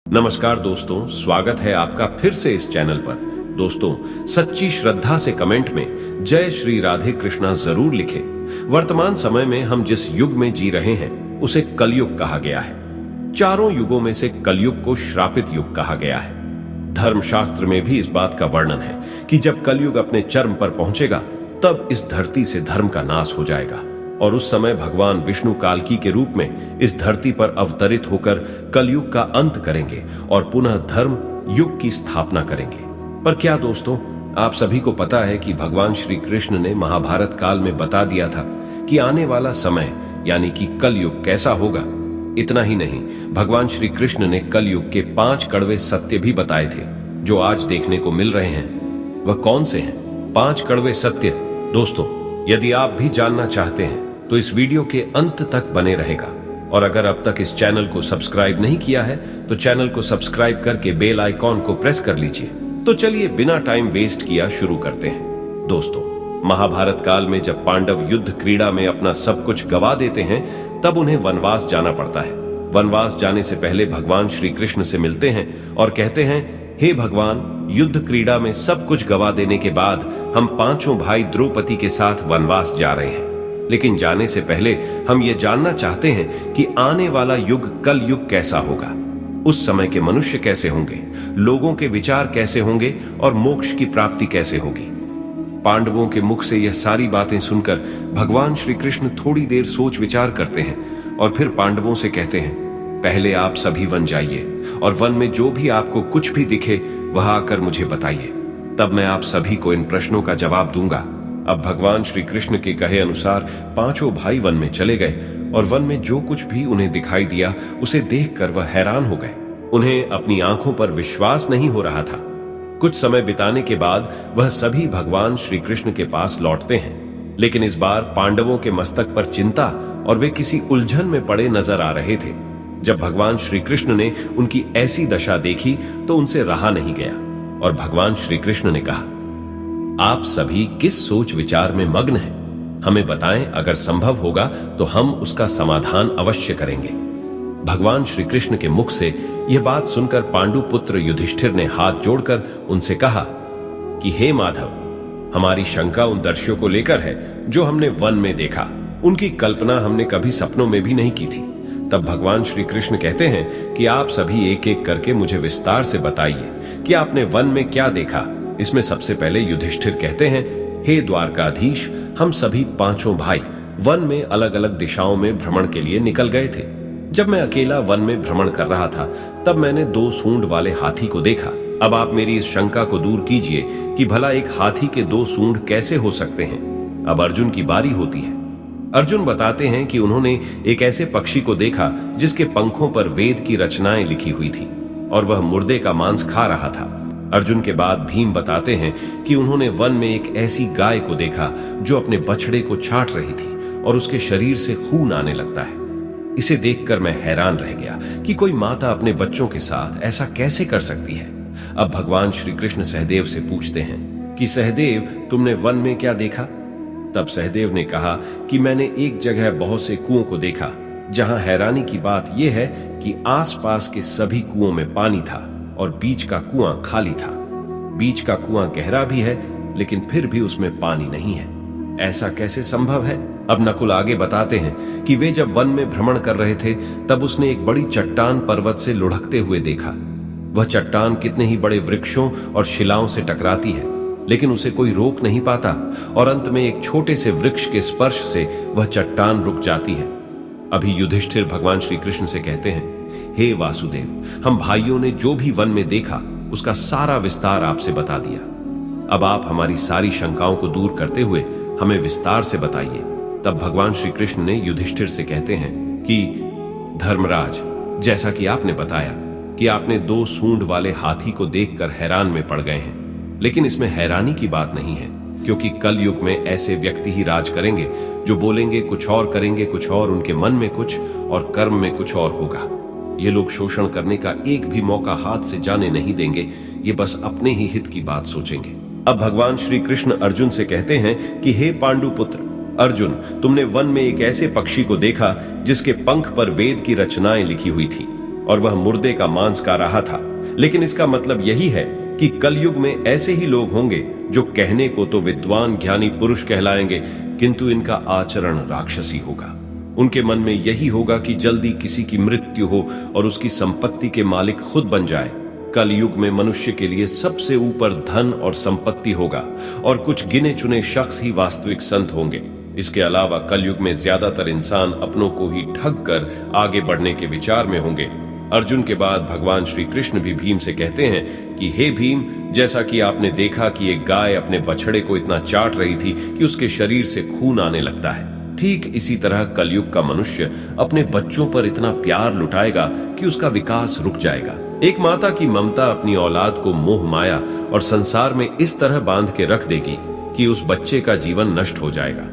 नमस्कार दोस्तों, स्वागत है आपका फिर से इस चैनल पर। दोस्तों, सच्ची श्रद्धा से कमेंट में जय श्री राधे कृष्णा जरूर लिखें। वर्तमान समय में हम जिस युग में जी रहे हैं उसे कलयुग कहा गया है। चारों युगों में से कलयुग को श्रापित युग कहा गया है। धर्मशास्त्र में भी इस बात का वर्णन है कि जब कलयुग अपने चरम पर पहुंचेगा तब इस धरती से धर्म का नाश हो जाएगा और उस समय भगवान विष्णु कालकी के रूप में इस धरती पर अवतरित होकर कलयुग का अंत करेंगे और पुनः धर्म युग की स्थापना करेंगे। पर क्या दोस्तों, आप सभी को पता है कि भगवान श्री कृष्ण ने महाभारत काल में बता दिया था कि आने वाला समय यानी कि कलयुग कैसा होगा। इतना ही नहीं, भगवान श्री कृष्ण ने कलयुग के 5 कड़वे सत्य भी बताए थे जो आज देखने को मिल रहे हैं। वह कौन से हैं 5 कड़वे सत्य? दोस्तों, यदि आप भी जानना चाहते हैं तो इस वीडियो के अंत तक बने रहेगा। और अगर अब तक इस चैनल को सब्सक्राइब नहीं किया है तो चैनल को सब्सक्राइब करके बेल आइकॉन को प्रेस कर लीजिए। तो चलिए बिना टाइम वेस्ट किया शुरू करते हैं। दोस्तों, महाभारत काल में जब पांडव युद्ध क्रीड़ा में अपना सब कुछ गवा देते हैं तब उन्हें वनवास जाना पड़ता है। वनवास जाने से पहले भगवान श्री कृष्ण से मिलते हैं और कहते हैं, हे भगवान, युद्ध क्रीड़ा में सब कुछ गवा देने के बाद हम 5 भाई द्रौपदी के साथ वनवास जा रहे हैं। लेकिन जाने से पहले हम ये जानना चाहते हैं कि आने वाला युग कल युग कैसा होगा। उस समय के मनुष्य कैसे होंगे, लोगों के विचार कैसे होंगे और मोक्ष की प्राप्ति कैसे होगी। पांडवों के मुख से यह सारी बातें सुनकर भगवान श्री कृष्ण थोड़ी देर सोच विचार करते हैं और फिर पांडवों से कहते हैं, पहले आप सभी वन जाइए और वन में जो भी आपको कुछ भी दिखे वह आकर मुझे बताइए, तब मैं आप सभी को इन प्रश्नों का जवाब दूंगा। अब भगवान श्री कृष्ण के कहे अनुसार 5 भाई वन में चले गए और वन में जो कुछ भी उन्हें दिखाई दिया उसे देखकर वह हैरान हो गए। उन्हें अपनी आंखों पर विश्वास नहीं हो रहा था। कुछ समय बिताने के बाद वह सभी भगवान श्री कृष्ण के पास लौटते हैं, लेकिन इस बार पांडवों के मस्तक पर चिंता और वे किसी उलझन में पड़े नजर आ रहे थे। जब भगवान श्री कृष्ण ने उनकी ऐसी दशा देखी तो उनसे रहा नहीं गया और भगवान श्री कृष्ण ने कहा, आप सभी किस सोच विचार में मग्न हैं? हमें बताएं, अगर संभव होगा तो हम उसका समाधान अवश्य करेंगे। भगवान श्री कृष्ण के मुख से यह बात सुनकर पांडु पुत्र युधिष्ठिर ने हाथ जोड़कर उनसे कहा कि हे माधव, हमारी शंका उन दर्शियों को लेकर है जो हमने वन में देखा। उनकी कल्पना हमने कभी सपनों में भी नहीं की थी। तब भगवान श्री कृष्ण कहते हैं कि आप सभी एक एक करके मुझे विस्तार से बताइए कि आपने वन में क्या देखा। इसमें सबसे पहले युधिष्ठिर कहते हैं, हे द्वारकाधीश, हम सभी 5 भाई वन में अलग अलग दिशाओं में भ्रमण के लिए निकल गए थे। जब मैं अकेला वन में भ्रमण कर रहा था तब मैंने 2 सूंड वाले हाथी को देखा। अब आप मेरी इस शंका को दूर कीजिए कि भला एक हाथी के 2 सूंड कैसे हो सकते हैं। अब अर्जुन की बारी होती है। अर्जुन बताते हैं कि उन्होंने एक ऐसे पक्षी को देखा जिसके पंखों पर वेद की रचनाएं लिखी हुई थी और वह मुर्दे का मांस खा रहा था। अर्जुन के बाद भीम बताते हैं कि उन्होंने वन में एक ऐसी गाय को देखा जो अपने बछड़े को छाट रही थी और उसके शरीर से खून आने लगता है। इसे देखकर मैं हैरान रह गया कि कोई माता अपने बच्चों के साथ ऐसा कैसे कर सकती है। अब भगवान श्री कृष्ण सहदेव से पूछते हैं कि सहदेव, तुमने वन में क्या देखा? तब सहदेव ने कहा कि मैंने एक जगह बहुत से कुओं को देखा जहां हैरानी की बात यह है कि आसपास के सभी कुओं में पानी था और बीच का कुआं खाली था। बीच का कुआं गहरा भी है लेकिन फिर भी उसमें पानी नहीं है। ऐसा कैसे संभव है? अब नकुल आगे बताते हैं कि वे जब वन में भ्रमण कर रहे थे तब उसने एक बड़ी चट्टान पर्वत से लुढ़कते हुए देखा। वह चट्टान कितने ही बड़े वृक्षों और शिलाओं से टकराती है लेकिन उसे कोई रोक नहीं पाता और अंत में एक छोटे से वृक्ष के स्पर्श से वह चट्टान रुक जाती है। अभी युधिष्ठिर भगवान श्री कृष्ण से कहते हैं, हे वासुदेव, हम भाइयों ने जो भी वन में देखा उसका सारा विस्तार आपसे बता दिया। अब आप हमारी सारी शंकाओं को दूर करते हुए हमें विस्तार से बताइए। तब भगवान श्री कृष्ण ने युधिष्ठिर से कहते हैं कि धर्मराज, जैसा कि आपने बताया कि आपने 2 सूंड वाले हाथी को देखकर हैरान में पड़ गए हैं, लेकिन इसमें हैरानी की बात नहीं है क्योंकि कल युग में ऐसे व्यक्ति ही राज करेंगे जो बोलेंगे कुछ और, करेंगे कुछ और, उनके मन में कुछ और कर्म में कुछ और होगा। ये लोग शोषण करने का एक भी मौका हाथ से जाने नहीं देंगे। ये बस अपने ही हित की बात सोचेंगे। अब भगवान श्री कृष्ण अर्जुन से कहते हैं कि हे पांडु पुत्र अर्जुन, तुमने वन में एक ऐसे पक्षी को देखा जिसके पंख पर वेद की रचनाएं लिखी हुई थी और वह मुर्दे का मांस खा रहा था। लेकिन इसका मतलब यही है कि कलयुग में ऐसे ही लोग होंगे जो कहने को तो विद्वान ज्ञानी पुरुष कहलाएंगे, किंतु इनका आचरण राक्षसी होगा। उनके मन में यही होगा कि जल्दी किसी की मृत्यु हो और उसकी संपत्ति के मालिक खुद बन जाए। कलयुग में मनुष्य के लिए सबसे ऊपर धन और संपत्ति होगा और कुछ गिने चुने शख्स ही वास्तविक संत होंगे। इसके अलावा कलयुग में ज्यादातर इंसान अपनों को ही ठग कर आगे बढ़ने के विचार में होंगे। अर्जुन के बाद भगवान श्री कृष्ण भी भीम से कहते हैं कि हे भीम, जैसा कि आपने देखा कि एक गाय अपने बछड़े को इतना चाट रही थी कि उसके शरीर से खून आने लगता है, ठीक इसी तरह कलयुग का मनुष्य अपने बच्चों पर इतना प्यार लुटाएगा कि उसका विकास रुक जाएगा। एक माता की ममता अपनी औलाद को मोह माया और संसार में इस तरह बांध के रख देगी कि उस बच्चे का जीवन नष्ट हो जाएगा।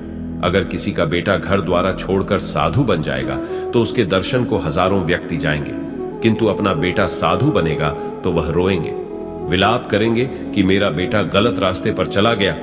अगर किसी का बेटा घर द्वारा छोड़कर साधु बन जाएगा तो उसके दर्शन को हजारों व्यक्ति जाएंगे, किंतु अपना बेटा साधु बनेगा तो वह रोएंगे, विलाप करेंगे कि मेरा बेटा गलत रास्ते पर चला गया।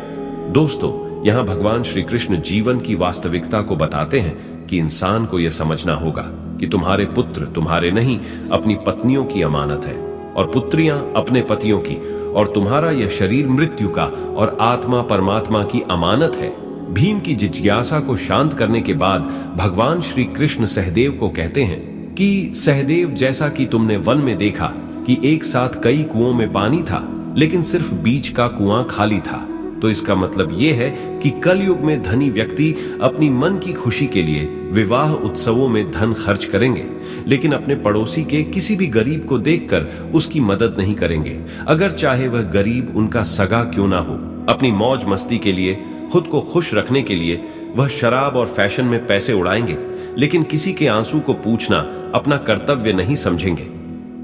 दोस्तों, यहाँ भगवान श्री कृष्ण जीवन की वास्तविकता को बताते हैं कि इंसान को यह समझना होगा कि तुम्हारे पुत्र तुम्हारे नहीं, अपनी पत्नियों की अमानत है, और पुत्रियां अपने पतियों की, और तुम्हारा यह शरीर मृत्यु का और आत्मा परमात्मा की अमानत है। भीम की जिज्ञासा को शांत करने के बाद भगवान श्री कृष्ण सहदेव को कहते हैं कि सहदेव, जैसा कि तुमने वन में देखा कि एक साथ कई कुओं में पानी था, लेकिन सिर्फ बीच का कुआं खाली था, तो इसका मतलब यह है कि कलयुग में धनी व्यक्ति अपनी मन की खुशी के लिए विवाह उत्सवों में धन खर्च करेंगे, लेकिन अपने पड़ोसी के किसी भी गरीब को देखकर उसकी मदद नहीं करेंगे, अगर चाहे वह गरीब उनका सगा क्यों ना हो। अपनी मौज मस्ती के लिए, खुद को खुश रखने के लिए वह शराब और फैशन में पैसे उड़ाएंगे, लेकिन किसी के आंसू को पूछना अपना कर्तव्य नहीं समझेंगे।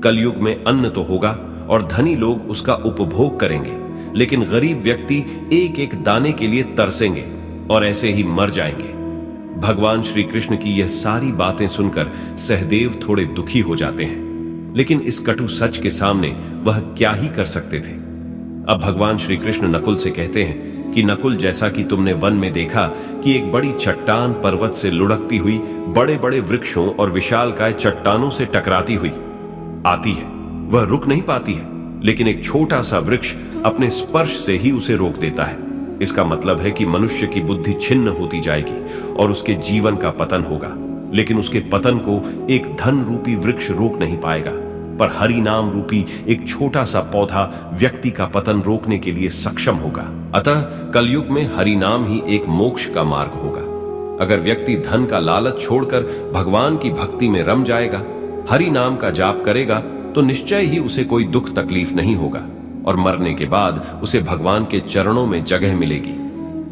कलयुग में अन्न तो होगा और धनी लोग उसका उपभोग करेंगे, लेकिन गरीब व्यक्ति एक एक दाने के लिए तरसेंगे और ऐसे ही मर जाएंगे। भगवान श्री कृष्ण की यह सारी बातें सुनकर सहदेव थोड़े दुखी हो जाते हैं, लेकिन इस कटु सच के सामने वह क्या ही कर सकते थे। अब भगवान श्री कृष्ण नकुल से कहते हैं कि नकुल, जैसा कि तुमने वन में देखा कि एक बड़ी चट्टान पर्वत से लुढ़कती हुई बड़े बड़े वृक्षों और विशालकाय चट्टानों से टकराती हुई आती है, वह रुक नहीं पाती है, लेकिन एक छोटा सा वृक्ष अपने स्पर्श से ही उसे रोक देता है। इसका मतलब है कि मनुष्य की बुद्धि छिन्न होती जाएगी और उसके जीवन का पतन होगा, लेकिन उसके पतन को एक धन रूपी वृक्ष रोक नहीं पाएगा, पर हरि नाम रूपी एक छोटा सा पौधा व्यक्ति का पतन रोकने के लिए सक्षम होगा। अतः कलयुग में हरि नाम ही एक मोक्ष का मार्ग होगा। अगर व्यक्ति धन का लालच छोड़कर भगवान की भक्ति में रम जाएगा, हरि नाम का जाप करेगा, तो निश्चय ही उसे कोई दुख तकलीफ नहीं होगा और मरने के बाद उसे भगवान के चरणों में जगह मिलेगी।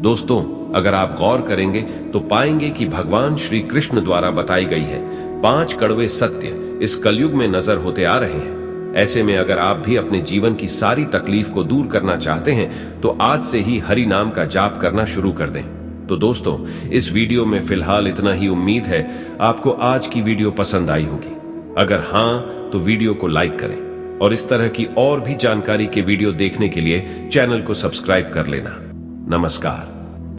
दोस्तों, अगर आप गौर करेंगे तो पाएंगे कि भगवान श्री कृष्ण द्वारा बताई गई है 5 कड़वे सत्य इस कलयुग में नजर होते आ रहे हैं। ऐसे में अगर आप भी अपने जीवन की सारी तकलीफ को दूर करना चाहते हैं तो आज से ही हरि नाम का जाप करना शुरू कर दें। तो दोस्तों, इस वीडियो में फिलहाल इतना ही। उम्मीद है आपको आज की वीडियो पसंद आई होगी। अगर हां तो वीडियो को लाइक करें और इस तरह की और भी जानकारी के वीडियो देखने के लिए चैनल को सब्सक्राइब कर लेना। नमस्कार।